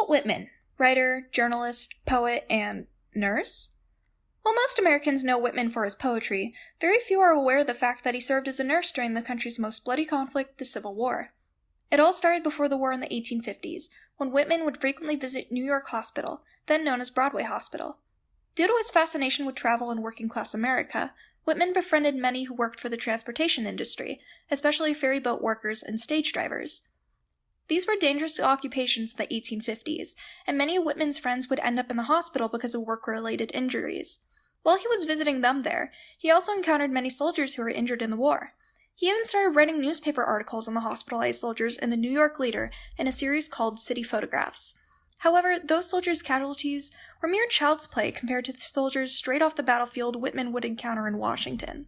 Walt Whitman, writer, journalist, poet, and nurse? While most Americans know Whitman for his poetry, very few are aware of the fact that he served as a nurse during the country's most bloody conflict, the Civil War. It all started before the war in the 1850s, when Whitman would frequently visit New York Hospital, then known as Broadway Hospital. Due to his fascination with travel and working-class America, Whitman befriended many who worked for the transportation industry, especially ferry boat workers and stage drivers. These were dangerous occupations in the 1850s, and many of Whitman's friends would end up in the hospital because of work-related injuries. While he was visiting them there, he also encountered many soldiers who were injured in the war. He even started writing newspaper articles on the hospitalized soldiers in the New York Leader in a series called City Photographs. However, those soldiers' casualties were mere child's play compared to the soldiers straight off the battlefield Whitman would encounter in Washington.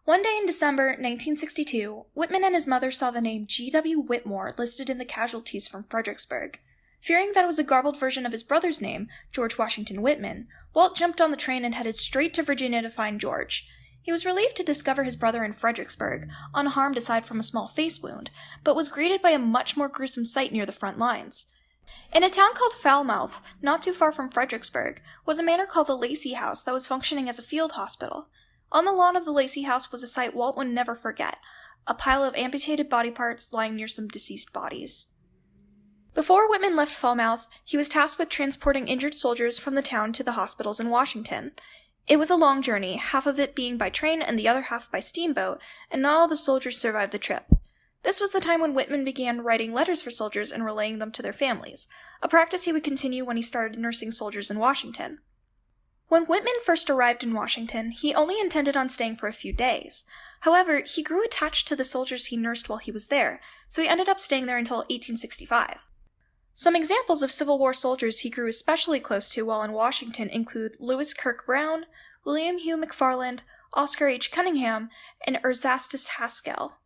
One day in December 1962, Whitman and his mother saw the name G.W. Whitmore listed in the casualties from Fredericksburg. Fearing that it was a garbled version of his brother's name, George Washington Whitman, Walt jumped on the train and headed straight to Virginia to find George. He was relieved to discover his brother in Fredericksburg, unharmed aside from a small face wound, but was greeted by a much more gruesome sight near the front lines. In a town called Falmouth, not too far from Fredericksburg, was a manor called the Lacey House that was functioning as a field hospital. On the lawn of the Lacey House was a sight Walt would never forget, a pile of amputated body parts lying near some deceased bodies. Before Whitman left Falmouth, he was tasked with transporting injured soldiers from the town to the hospitals in Washington. It was a long journey, half of it being by train and the other half by steamboat, and not all the soldiers survived the trip. This was the time when Whitman began writing letters for soldiers and relaying them to their families, a practice he would continue when he started nursing soldiers in Washington. When Whitman first arrived in Washington, he only intended on staying for a few days. However, he grew attached to the soldiers he nursed while he was there, so he ended up staying there until 1865. Some examples of Civil War soldiers he grew especially close to while in Washington include Lewis Kirk Brown, William Hugh McFarland, Oscar H. Cunningham, and Erastus Haskell.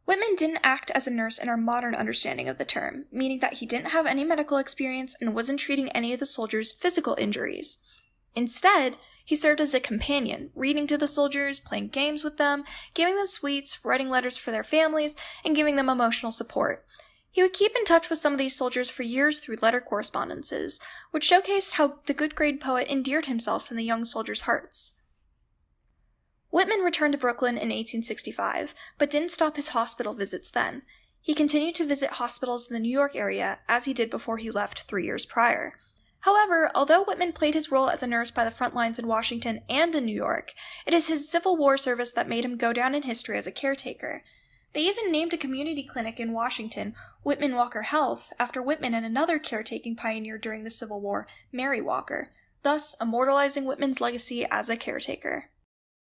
Whitman didn't act as a nurse in our modern understanding of the term, meaning that he didn't have any medical experience and wasn't treating any of the soldiers' physical injuries. Instead, he served as a companion, reading to the soldiers, playing games with them, giving them sweets, writing letters for their families, and giving them emotional support. He would keep in touch with some of these soldiers for years through letter correspondences, which showcased how the good-grade poet endeared himself in the young soldiers' hearts. Whitman returned to Brooklyn in 1865, but didn't stop his hospital visits then. He continued to visit hospitals in the New York area, as he did before he left 3 years prior. However, although Whitman played his role as a nurse by the front lines in Washington and in New York, it is his Civil War service that made him go down in history as a caretaker. They even named a community clinic in Washington, Whitman-Walker Health, after Whitman and another caretaking pioneer during the Civil War, Mary Walker, thus immortalizing Whitman's legacy as a caretaker.